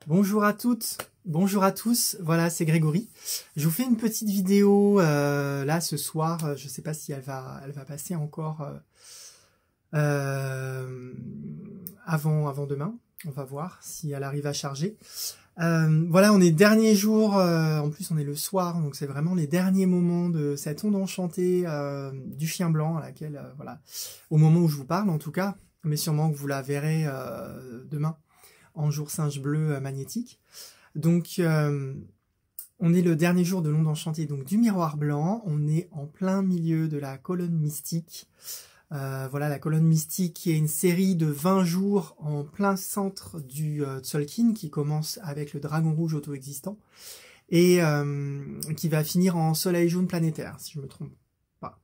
Bonjour à toutes, bonjour à tous, voilà c'est Grégory. Je vous fais une petite vidéo là ce soir, je ne sais pas si elle va passer encore avant demain, on va voir si elle arrive à charger. Voilà, on est dernier jour, en plus on est le soir, donc c'est vraiment les derniers moments de cette onde enchantée du chien blanc, à laquelle, voilà, au moment où je vous parle en tout cas, mais sûrement que vous la verrez demain en jour singe bleu magnétique. Donc on est le dernier jour de l'onde enchantée donc du miroir blanc, on est en plein milieu de la colonne mystique. Voilà, la colonne mystique qui est une série de 20 jours en plein centre du Tzolk'in qui commence avec le dragon rouge auto-existant et qui va finir en soleil jaune planétaire, si je me trompe pas.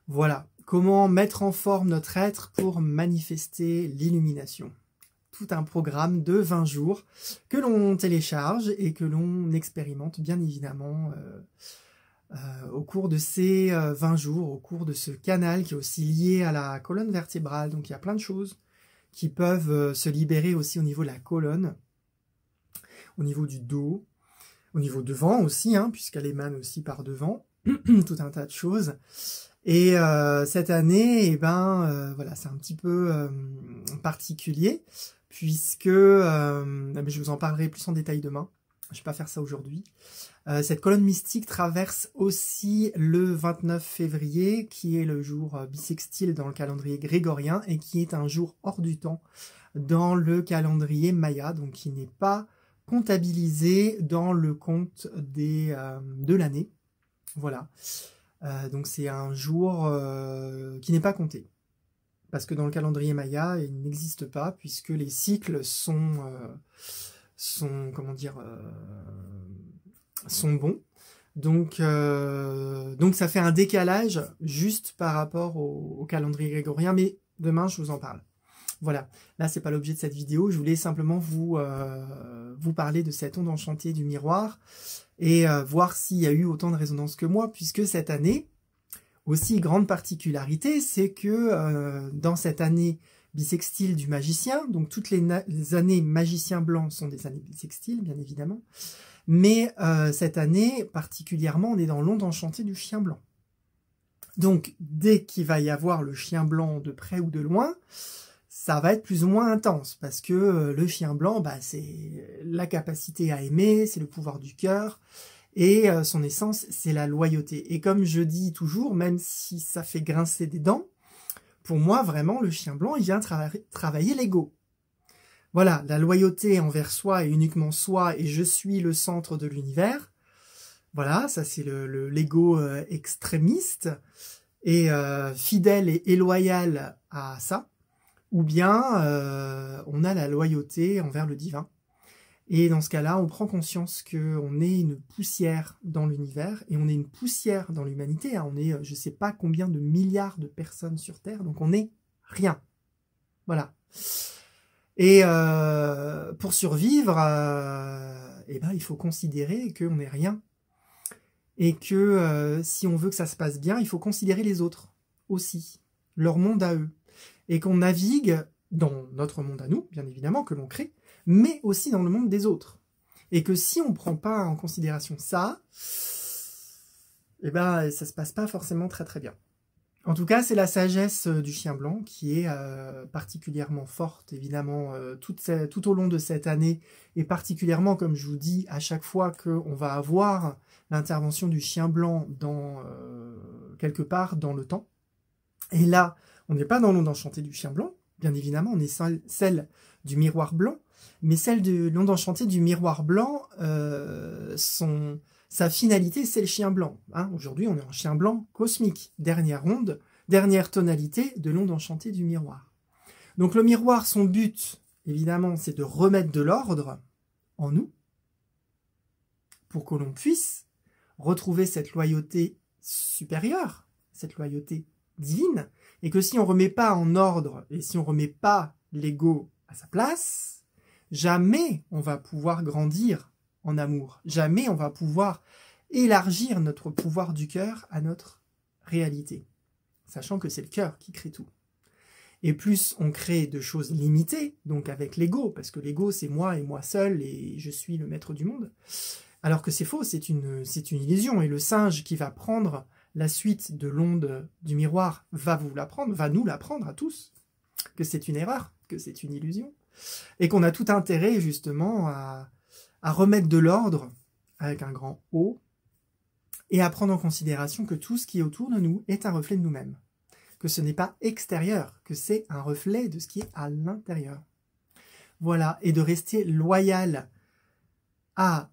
Voilà, comment mettre en forme notre être pour manifester l'illumination. Tout un programme de 20 jours que l'on télécharge et que l'on expérimente bien évidemment au cours de ces 20 jours, au cours de ce canal qui est aussi lié à la colonne vertébrale. Donc il y a plein de choses qui peuvent se libérer aussi au niveau de la colonne, au niveau du dos, au niveau devant aussi, hein, puisqu'elle émane aussi par devant, tout un tas de choses. Et cette année, eh ben, voilà, c'est un petit peu particulier, puisque je vous en parlerai plus en détail demain. Je ne vais pas faire ça aujourd'hui. Cette colonne mystique traverse aussi le 29 février, qui est le jour bissextile dans le calendrier grégorien, et qui est un jour hors du temps dans le calendrier maya, donc qui n'est pas comptabilisé dans le compte de l'année. Voilà. Donc c'est un jour qui n'est pas compté. Parce que dans le calendrier maya, il n'existe pas, puisque les cycles sont comment dire, sont bons. Donc ça fait un décalage juste par rapport au calendrier grégorien, mais demain je vous en parle. Voilà, là c'est pas l'objet de cette vidéo, je voulais simplement vous parler de cette onde enchantée du miroir et voir s'il y a eu autant de résonance que moi, puisque cette année, aussi grande particularité, c'est que dans cette année bissextile du magicien, donc toutes les années magiciens blancs sont des années bissextiles, bien évidemment, mais cette année, particulièrement, on est dans l'onde enchantée du chien blanc. Donc, dès qu'il va y avoir le chien blanc de près ou de loin, ça va être plus ou moins intense, parce que le chien blanc, bah, c'est la capacité à aimer, c'est le pouvoir du cœur, et son essence, c'est la loyauté. Et comme je dis toujours, même si ça fait grincer des dents, pour moi, vraiment, le chien blanc, il vient travailler l'ego. Voilà, la loyauté envers soi et uniquement soi, et je suis le centre de l'univers. Voilà, ça c'est l'ego extrémiste, et fidèle et loyal à ça. Ou bien on a la loyauté envers le divin. Et dans ce cas-là, on prend conscience qu'on est une poussière dans l'univers, et on est une poussière dans l'humanité. Hein. On est, je ne sais pas combien de milliards de personnes sur Terre, donc on n'est rien. Voilà. Et pour survivre, eh ben, il faut considérer qu'on n'est rien. Et que si on veut que ça se passe bien, il faut considérer les autres aussi, leur monde à eux. Et qu'on navigue dans notre monde à nous, bien évidemment, que l'on crée, mais aussi dans le monde des autres. Et que si on ne prend pas en considération ça, eh ben, ça ne se passe pas forcément très très bien. En tout cas, c'est la sagesse du chien blanc qui est particulièrement forte, évidemment, tout au long de cette année, et particulièrement, comme je vous dis, à chaque fois qu'on va avoir l'intervention du chien blanc dans quelque part dans le temps. Et là, on n'est pas dans l'onde enchantée du chien blanc, bien évidemment, on est celle du miroir blanc, mais celle de l'onde enchantée du miroir blanc, sa finalité, c'est le chien blanc. Hein. Aujourd'hui, on est en chien blanc cosmique, dernière onde, dernière tonalité de l'onde enchantée du miroir. Donc le miroir, son but, évidemment, c'est de remettre de l'ordre en nous, pour que l'on puisse retrouver cette loyauté supérieure, cette loyauté divine, et que si on ne remet pas en ordre, et si on ne remet pas l'ego à sa place, jamais on va pouvoir grandir en amour. Jamais on va pouvoir élargir notre pouvoir du cœur à notre réalité, sachant que c'est le cœur qui crée tout. Et plus on crée de choses limitées, donc avec l'ego, parce que l'ego c'est moi et moi seul, et je suis le maître du monde, alors que c'est faux, c'est une illusion, et le singe qui va prendre la suite de l'onde du miroir va nous l'apprendre à tous, que c'est une erreur, que c'est une illusion, et qu'on a tout intérêt justement à remettre de l'ordre avec un grand O, et à prendre en considération que tout ce qui est autour de nous est un reflet de nous-mêmes, que ce n'est pas extérieur, que c'est un reflet de ce qui est à l'intérieur. Voilà, et de rester loyal à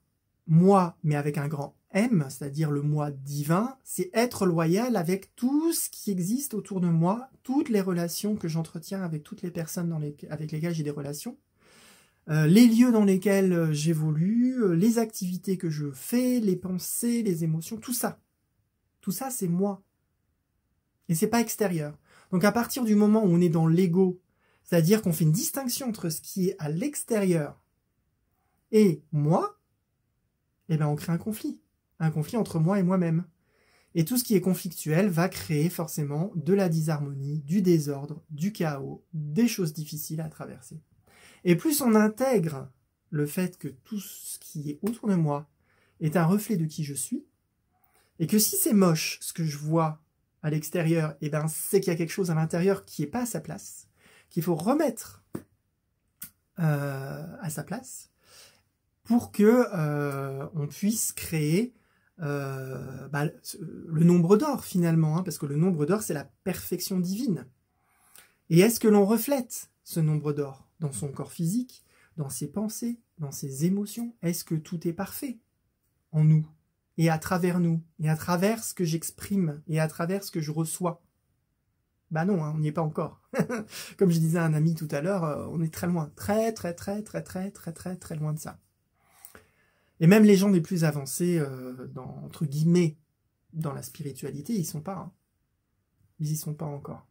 moi, mais avec un grand M, c'est-à-dire le moi divin, c'est être loyal avec tout ce qui existe autour de moi, toutes les relations que j'entretiens avec toutes les personnes avec lesquelles j'ai des relations, les lieux dans lesquels j'évolue, les activités que je fais, les pensées, les émotions, tout ça. Tout ça, c'est moi. Et c'est pas extérieur. Donc à partir du moment où on est dans l'ego, c'est-à-dire qu'on fait une distinction entre ce qui est à l'extérieur et moi, eh ben on crée un conflit entre moi et moi-même. Et tout ce qui est conflictuel va créer forcément de la disharmonie, du désordre, du chaos, des choses difficiles à traverser. Et plus on intègre le fait que tout ce qui est autour de moi est un reflet de qui je suis, et que si c'est moche ce que je vois à l'extérieur, eh ben c'est qu'il y a quelque chose à l'intérieur qui n'est pas à sa place, qu'il faut remettre à sa place pour que on puisse créer le nombre d'or finalement, hein, parce que le nombre d'or c'est la perfection divine. Et est-ce que l'on reflète ce nombre d'or dans son corps physique, dans ses pensées, dans ses émotions? Est-ce que tout est parfait en nous et à travers nous, et à travers ce que j'exprime, et à travers ce que je reçois? Bah non, hein, on n'y est pas encore. Comme je disais à un ami tout à l'heure, on est très loin, très loin de ça. Et même les gens les plus avancés, entre guillemets, dans la spiritualité, ils y sont pas. Hein. Ils y sont pas encore.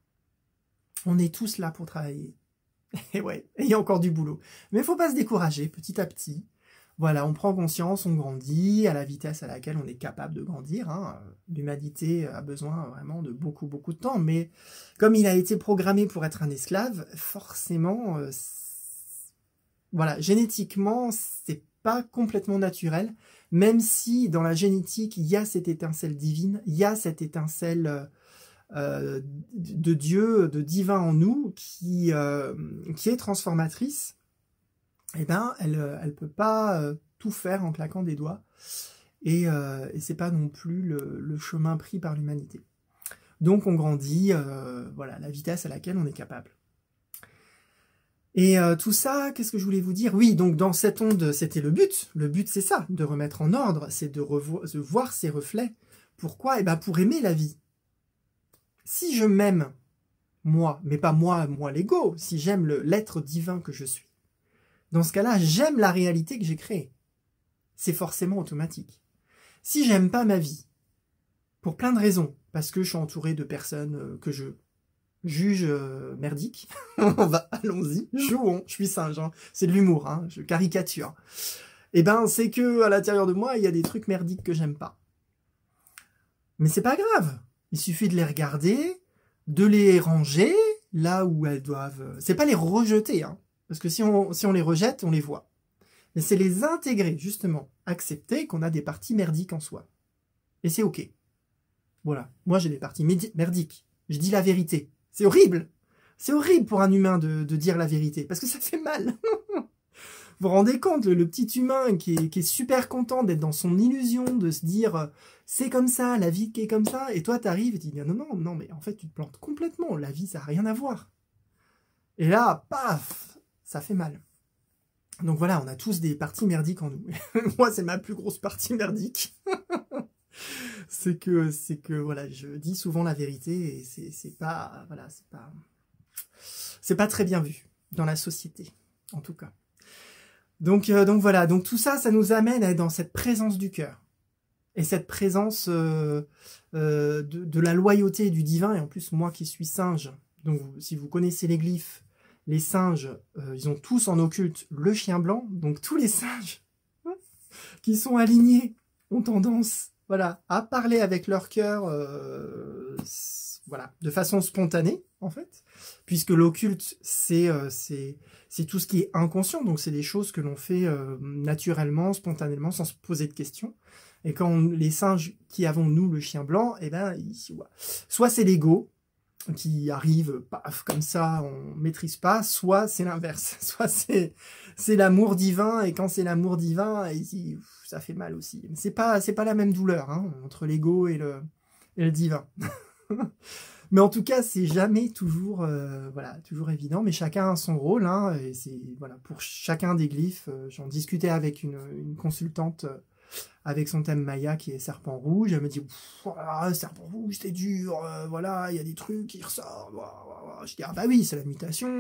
On est tous là pour travailler. Et ouais, il y a encore du boulot. Mais il faut pas se décourager, petit à petit. Voilà, on prend conscience, on grandit à la vitesse à laquelle on est capable de grandir. Hein. L'humanité a besoin vraiment de beaucoup de temps, mais comme il a été programmé pour être un esclave, forcément, voilà, génétiquement, c'est pas complètement naturel, même si dans la génétique, il y a cette étincelle divine, il y a cette étincelle de Dieu, de divin en nous, qui est transformatrice. Eh ben, elle peut pas tout faire en claquant des doigts, et c'est pas non plus le chemin pris par l'humanité. Donc on grandit, voilà, la vitesse à laquelle on est capable. Et tout ça, qu'est-ce que je voulais vous dire? Oui, donc dans cette onde, c'était le but. Le but, c'est ça, de remettre en ordre, c'est de voir ces reflets. Pourquoi? Eh ben, pour aimer la vie. Si je m'aime, moi, mais pas moi l'ego, si j'aime l'être divin que je suis, dans ce cas-là, j'aime la réalité que j'ai créée. C'est forcément automatique. Si j'aime pas ma vie, pour plein de raisons, parce que je suis entouré de personnes que je juge merdiques, allons-y, jouons, je suis singe, hein, c'est de l'humour, hein, je caricature. Eh ben, c'est que à l'intérieur de moi, il y a des trucs merdiques que j'aime pas. Mais c'est pas grave. Il suffit de les regarder, de les ranger là où elles doivent. C'est pas les rejeter, hein. Parce que si on les rejette, on les voit. Mais c'est les intégrer, justement. Accepter qu'on a des parties merdiques en soi. Et c'est ok. Voilà. Moi, j'ai des parties merdiques. Je dis la vérité. C'est horrible. C'est horrible pour un humain de dire la vérité. Parce que ça fait mal. Vous vous rendez compte, le petit humain qui est super content d'être dans son illusion, de se dire c'est comme ça, la vie qui est comme ça, et toi t'arrives et tu dis non, mais en fait tu te plantes complètement, la vie ça n'a rien à voir. Et là, paf, ça fait mal. Donc voilà, on a tous des parties merdiques en nous. Moi c'est ma plus grosse partie merdique. c'est que voilà, je dis souvent la vérité et c'est pas très bien vu dans la société, en tout cas. Donc voilà, donc tout ça, ça nous amène à être dans cette présence du cœur. Et cette présence de la loyauté du divin, et en plus moi qui suis singe, donc si vous connaissez les glyphes, les singes, ils ont tous en occulte le chien blanc, donc tous les singes qui sont alignés ont tendance, voilà, à parler avec leur cœur voilà, de façon spontanée, en fait, puisque l'occulte, c'est tout ce qui est inconscient, donc c'est des choses que l'on fait naturellement, spontanément, sans se poser de questions. Et quand les singes qui avons, nous, le chien blanc, eh ben, soit c'est l'ego qui arrive, paf, comme ça, on maîtrise pas, soit c'est l'inverse, soit c'est l'amour divin, et quand c'est l'amour divin, ça fait mal aussi. Mais c'est pas la même douleur, hein, entre l'ego et le divin. Mais en tout cas, c'est jamais toujours, voilà, toujours évident, mais chacun a son rôle, hein, et c'est, voilà, pour chacun des glyphes, j'en discutais avec une consultante, avec son thème Maya qui est serpent rouge, elle me dit serpent rouge c'est dur, voilà, il y a des trucs qui ressortent, je dis ah bah oui, c'est la mutation,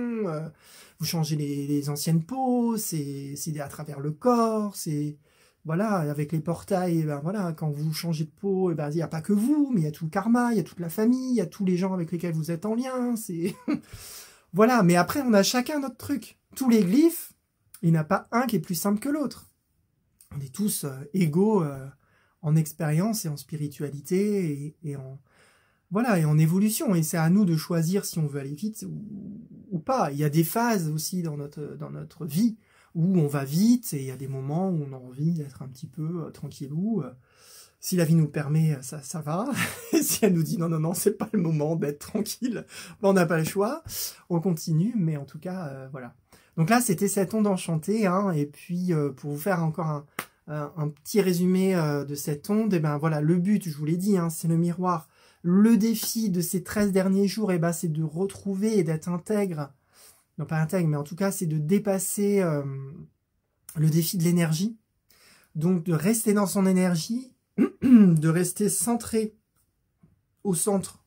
vous changez les anciennes peaux, c'est à travers le corps, c'est voilà, avec les portails, ben voilà, quand vous changez de peau, ben il n'y a pas que vous, mais il y a tout le karma, il y a toute la famille, il y a tous les gens avec lesquels vous êtes en lien, c'est voilà, mais après on a chacun notre truc. Tous les glyphes, il n'y en a pas un qui est plus simple que l'autre. On est tous égaux en expérience et en spiritualité et en voilà et en évolution. Et c'est à nous de choisir si on veut aller vite ou pas. Il y a des phases aussi dans notre vie où on va vite et il y a des moments où on a envie d'être un petit peu tranquillou. Si la vie nous permet, ça va. Et si elle nous dit non, c'est pas le moment d'être tranquille, ben, on n'a pas le choix. On continue, mais en tout cas, voilà. Donc là, c'était cette onde enchantée, hein, et puis pour vous faire encore un petit résumé de cette onde, et ben voilà, le but, je vous l'ai dit, hein, c'est le miroir. Le défi de ces 13 derniers jours, et ben c'est de retrouver et d'être intègre. Non, pas intègre, mais en tout cas, c'est de dépasser le défi de l'énergie. Donc de rester dans son énergie, de rester centré au centre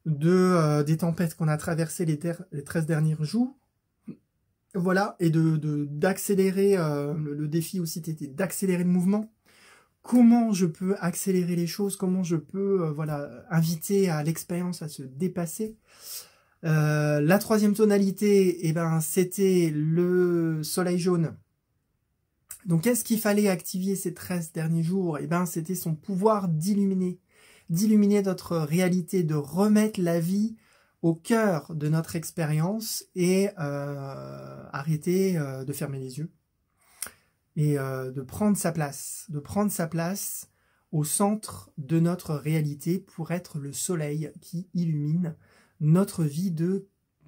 des tempêtes qu'on a traversées les 13 derniers jours. Voilà, et d'accélérer, le défi aussi était d'accélérer le mouvement. Comment je peux accélérer les choses, comment je peux voilà, inviter à l'expérience à se dépasser. La troisième tonalité, eh ben, c'était le soleil jaune. Donc qu'est-ce qu'il fallait activer ces 13 derniers jours? Eh ben, c'était son pouvoir d'illuminer notre réalité, de remettre la vie au cœur de notre expérience et arrêter de fermer les yeux et de prendre sa place au centre de notre réalité pour être le soleil qui illumine notre vie de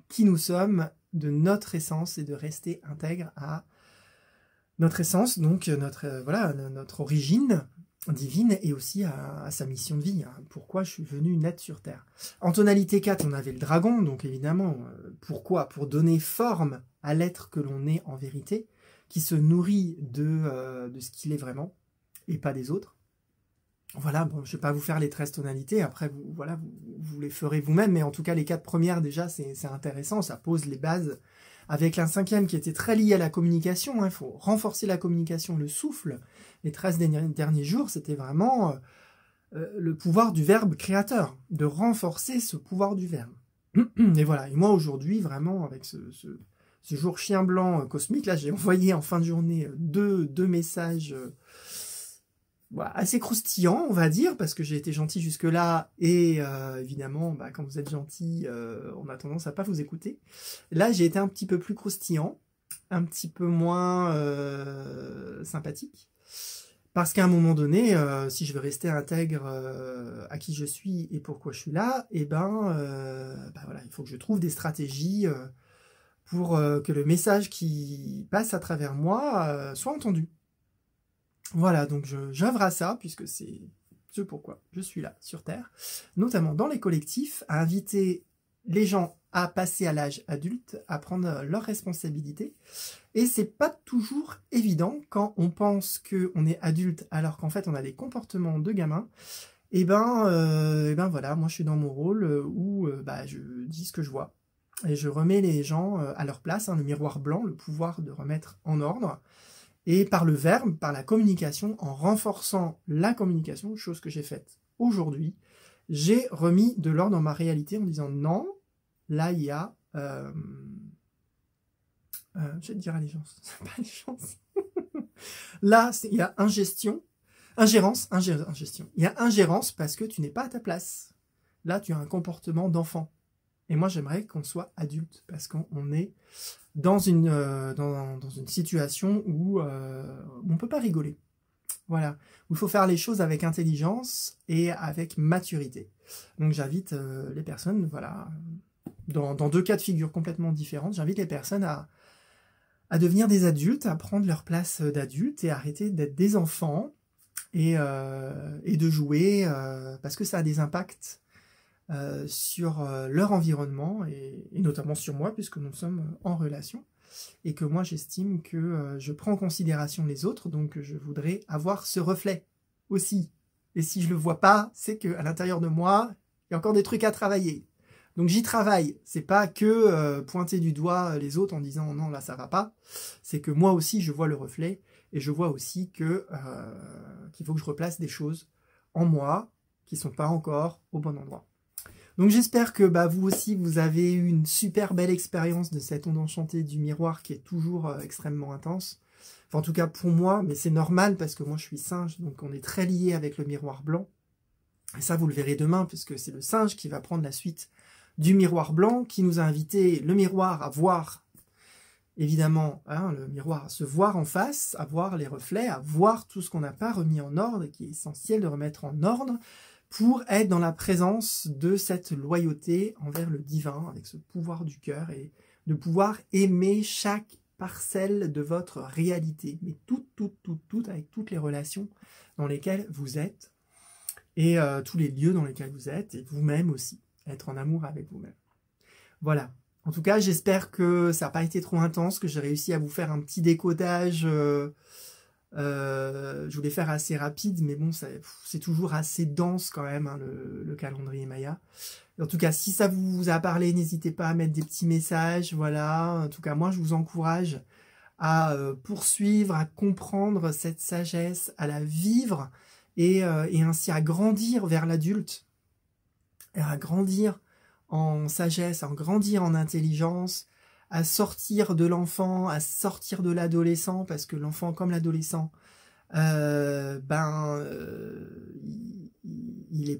qui nous sommes, de notre essence et de rester intègre à notre essence, donc notre origine divine et aussi à sa mission de vie. Pourquoi je suis venu naître sur Terre. En tonalité 4, on avait le dragon, donc évidemment, pourquoi? Pour donner forme à l'être que l'on est en vérité, qui se nourrit de ce qu'il est vraiment, et pas des autres. Voilà, bon, je ne vais pas vous faire les 13 tonalités, après vous les ferez vous-même, mais en tout cas les 4 premières déjà c'est intéressant, ça pose les bases, avec la 5e qui était très liée à la communication, hein, il faut renforcer la communication, le souffle. Les 13 derniers jours, c'était vraiment le pouvoir du verbe créateur, de renforcer ce pouvoir du verbe. Et voilà, et moi aujourd'hui, vraiment, avec ce jour chien blanc cosmique, là j'ai envoyé en fin de journée deux messages assez croustillants, on va dire, parce que j'ai été gentil jusque-là, et évidemment, quand vous êtes gentil, on a tendance à pas vous écouter. Là, j'ai été un petit peu plus croustillant, un petit peu moins sympathique, parce qu'à un moment donné, si je veux rester intègre à qui je suis et pourquoi je suis là, et voilà, il faut que je trouve des stratégies pour que le message qui passe à travers moi soit entendu. Voilà, donc j'œuvre à ça, puisque c'est ce pourquoi je suis là sur Terre, notamment dans les collectifs, à inviter les gens à passer à l'âge adulte, à prendre leurs responsabilités. Et c'est pas toujours évident quand on pense qu'on est adulte alors qu'en fait on a des comportements de gamin. Et voilà, moi je suis dans mon rôle où je dis ce que je vois. Et je remets les gens à leur place, hein, le miroir blanc, le pouvoir de remettre en ordre. Et par le verbe, par la communication, en renforçant la communication, chose que j'ai faite aujourd'hui, j'ai remis de l'ordre dans ma réalité en disant non, là il y a... je vais te dire allégeance, c'est pas allégeance. Là, il y a ingérence. Il y a ingérence parce que tu n'es pas à ta place. Là, tu as un comportement d'enfant. Et moi, j'aimerais qu'on soit adulte, parce qu'on est dans une situation où on ne peut pas rigoler. Voilà, où il faut faire les choses avec intelligence et avec maturité. Donc j'invite les personnes, voilà, dans 2 cas de figure complètement différents, j'invite les personnes à devenir des adultes, à prendre leur place d'adultes et arrêter d'être des enfants et de jouer, parce que ça a des impacts sur leur environnement et notamment sur moi, puisque nous sommes en relation. Et que moi j'estime que je prends en considération les autres, donc je voudrais avoir ce reflet aussi. Et si je le vois pas, c'est qu'à l'intérieur de moi, il y a encore des trucs à travailler. Donc j'y travaille. C'est pas que pointer du doigt les autres en disant non là ça va pas. C'est que moi aussi je vois le reflet et je vois aussi que qu'il faut que je replace des choses en moi qui sont pas encore au bon endroit. Donc j'espère que vous aussi, vous avez eu une super belle expérience de cette onde enchantée du miroir qui est toujours extrêmement intense. Enfin, en tout cas pour moi, mais c'est normal parce que moi je suis singe, donc on est très lié avec le miroir blanc. Et ça, vous le verrez demain, puisque c'est le singe qui va prendre la suite du miroir blanc, qui nous a invité le miroir à voir, évidemment, le miroir à se voir en face, à voir les reflets, à voir tout ce qu'on n'a pas remis en ordre et qui est essentiel de remettre en ordre, pour être dans la présence de cette loyauté envers le divin, avec ce pouvoir du cœur, et de pouvoir aimer chaque parcelle de votre réalité, mais tout, avec toutes les relations dans lesquelles vous êtes, et tous les lieux dans lesquels vous êtes, et vous-même aussi, être en amour avec vous-même. Voilà. En tout cas, j'espère que ça n'a pas été trop intense, que j'ai réussi à vous faire un petit décodage. Je voulais faire assez rapide, mais bon, c'est toujours assez dense quand même, le calendrier Maya. En tout cas, si ça vous a parlé, n'hésitez pas à mettre des petits messages, voilà. En tout cas, moi, je vous encourage à poursuivre, à comprendre cette sagesse, à la vivre, et ainsi à grandir vers l'adulte, et à grandir en sagesse, à grandir en intelligence, à sortir de l'enfant, à sortir de l'adolescent, parce que l'enfant comme l'adolescent, il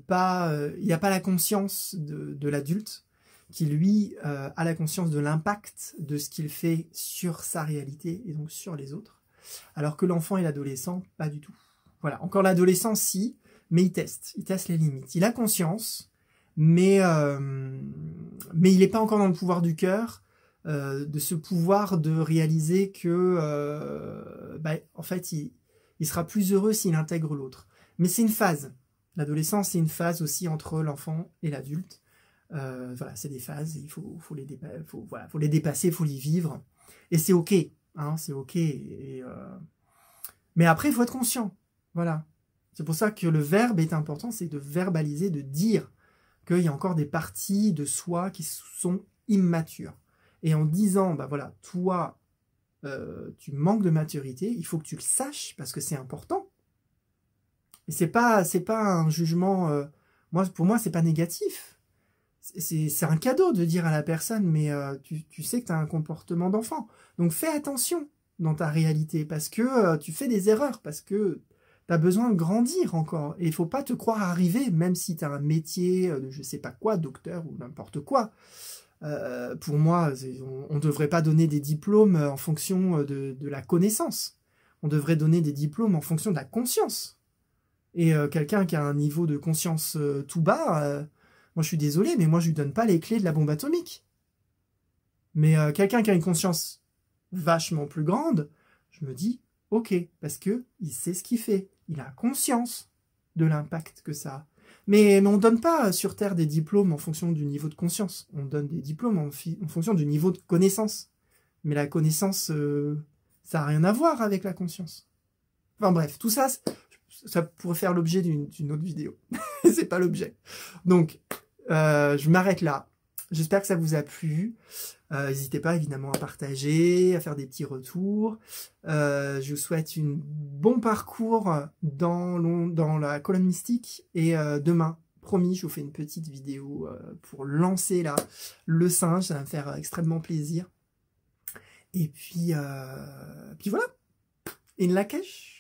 n'a pas la conscience de l'adulte, qui lui a la conscience de l'impact de ce qu'il fait sur sa réalité et donc sur les autres, alors que l'enfant et l'adolescent, pas du tout. Voilà, encore l'adolescent, si, mais il teste les limites. Il a conscience, mais il n'est pas encore dans le pouvoir du cœur, de ce pouvoir de réaliser que en fait il sera plus heureux s'il intègre l'autre. Mais c'est une phase. L'adolescence, c'est une phase aussi entre l'enfant et l'adulte. Voilà, c'est des phases, il faut les dépasser, il faut les vivre. Et c'est ok, c'est ok. Mais après, il faut être conscient. Voilà. C'est pour ça que le verbe est important, c'est de verbaliser, de dire qu'il y a encore des parties de soi qui sont immatures. Et en disant, voilà, toi, tu manques de maturité, il faut que tu le saches, parce que c'est important. Et c'est pas un jugement, pour moi, c'est pas négatif. C'est un cadeau de dire à la personne, mais tu sais que tu as un comportement d'enfant. Donc fais attention dans ta réalité, parce que tu fais des erreurs, parce que tu as besoin de grandir encore. Et il faut pas te croire arrivé, même si tu as un métier de je sais pas quoi, docteur ou n'importe quoi. Pour moi, on ne devrait pas donner des diplômes en fonction de la connaissance. On devrait donner des diplômes en fonction de la conscience. Et quelqu'un qui a un niveau de conscience tout bas, moi je suis désolé, mais moi je lui donne pas les clés de la bombe atomique. Mais quelqu'un qui a une conscience vachement plus grande, je me dis, ok, parce que il sait ce qu'il fait. Il a conscience de l'impact que ça a. Mais on ne donne pas sur Terre des diplômes en fonction du niveau de conscience. On donne des diplômes en fonction du niveau de connaissance. Mais la connaissance, ça n'a rien à voir avec la conscience. Enfin bref, tout ça, ça pourrait faire l'objet d'une autre vidéo. C'est pas l'objet. Donc, je m'arrête là. J'espère que ça vous a plu. N'hésitez pas évidemment à partager, à faire des petits retours. Je vous souhaite un bon parcours dans la colonne mystique. Et demain, promis, je vous fais une petite vidéo pour lancer là, le singe. Ça va me faire extrêmement plaisir. Et puis voilà. In Lakesh.